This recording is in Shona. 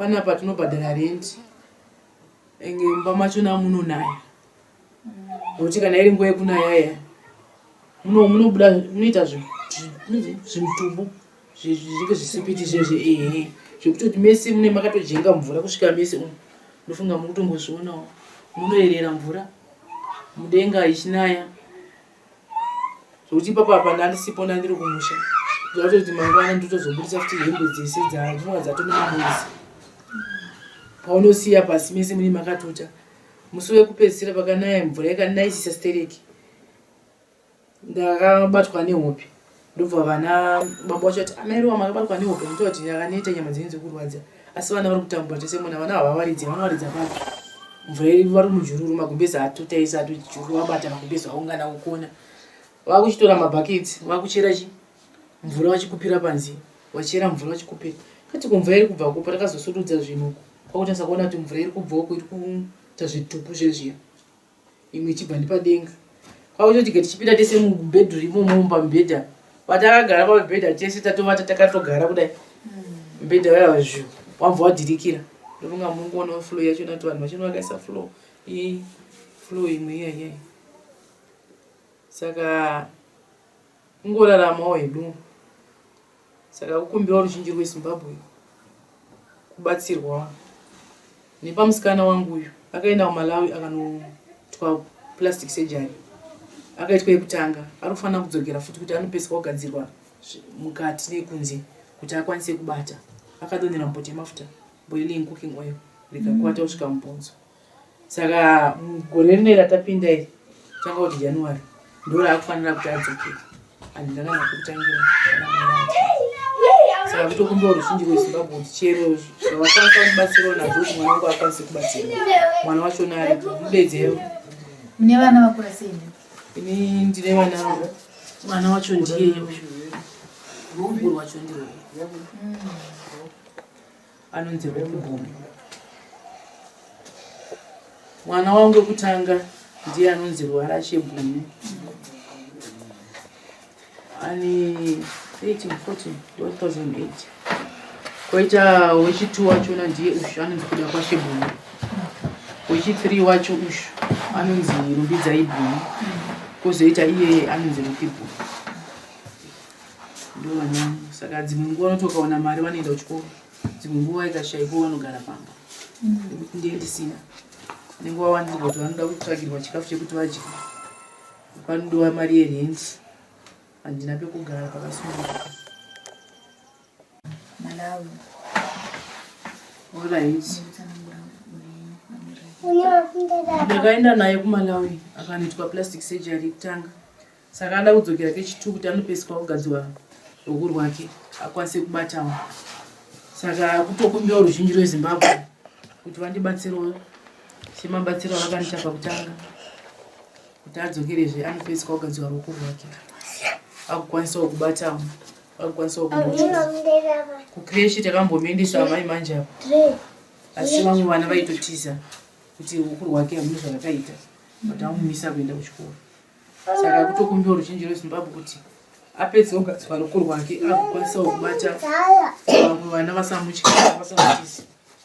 panapa tinobhadhara rent mumba macho munonaya nokuti kana iri nguva yekunaya munobuda munoita zvimutubu zvinenge zvisipiti zvezve zvekutoti mese mune makatojenga mvura kusvika mese ndofunga mukutombozvionawo munoerera mvura mudenga ichinaya zvokuti ipapo apa ndandisipo ndandiri kumusha zvatoti mangwana ndotozobudisa futi hembe dzese dzanonga dzatonomamuzi paunosiya pasi mese mune makatota musi wekupedzisira pakanaya mvura yakanaisisa stereki ndakabatwa nehope ndobva vana baba vacho ati amairowa makabatwa nehope ndototi yakaneta nyama dzenyu dzekurwadza asi vana vari kutambura tese muna vana havawaridzi vanowaridza papi mvura iri vari mujururu magumbezi atotaisa atojururu vabata magumbezi vaungana kukona vakuchitora mabhaketi vakuchera mvura vachikupira panzi vachera mvura vachikupira kati kumvura iri kubva kupa takazosududza zvinhu kwakutasa kuona kuti mvura iri kubva uko iri kuita zvitupu zvezviya imwe ichibva nepadenga kwakutoti tichipinda tese mubhedroom mumba mubhedha patakagara pamubhedha tese tatovata takatogara kudai mubhedha waya zvu wabva wadhirikira ndofunga mungoona flow yacho nati vanhu vachino vakaisa flow imwe iyayai saka kungoraramawo hedu saka kukumbiwa ruzhinji rwezimbabwe kubatsirwa nepamusikana wangu uyu akaenda kuMalawi akanotwa plastic surgery akaitwa yekutanga arikufanira kudzokera futi kuti anopeswa kugadzirwa mukati nekunze kuti akwanise kubata akadonhera mupoto yemafuta boiling cooking oil rikakwata kusvika mubhonzo saka gore rinei ratapinda iri tanga kuti January ndora akufanira kuti adzokere andi ndakanga kutangira saka kutokumbiwa ruzhinji rwezimbabwe kuti chero zvavakwanisa kubatsirawo nazvo kuti mwana wangu akwanise kubatsira mwana wachona ari mudedzewo mune vana vakura sei ini ndine mwana wacho ndiye mukuru wacho ndiye anonzi Rubatsiro. Mwana wangu wekutanga ndiye anonzi Rubatsiro. Ani 2008 koita wechi2 wacho ndiye ushu anonzi kuda kwaShebhuni. Wechi3 wacho ushu anonzi Rubatsiro. Kozoita iye anonzi Rubatsiro. Ndo vana saka dzimwe nguva unotokaona mari vanoenda kuchikoro dzimwe nguva ikashaiwa vanogara pamba ndiye ndisina nenguva vandirwa kuti vanoda kutsvagirwa chikafu chekuti vadye panodiwa mari yerenti handina pekugara pakasununguka. Malawi alright ndakaenda naye kuMalawi akanoitwa plastic surgery yekutanga saka ada kudzokera kechi2 kuti anopeswa kugadzirwa ruoko rwake akwanise kubatawo saka kutokumbiwa ruzhinji rweZimbabwe kuti vandibatsirewo semabatsiro avakaniita pakutanga kuti adzokerezve anopeswa kugadzirwa ruoko rwake akukwanisawo kubatawo akukwanisawo kunochira kucreshi takambomuendesa amai manje apo asi vamwe vana vaitotiza kuti ruoko rwake hamuna zvakakaita kuti amumisa kuenda kuchikoro saka kutokumbiwa ruzhinji rweZimbabwe kuti apedze kugadzirwa ruoko rwake akukwanisawo kubata vamwe vana vasamutya vasamutisi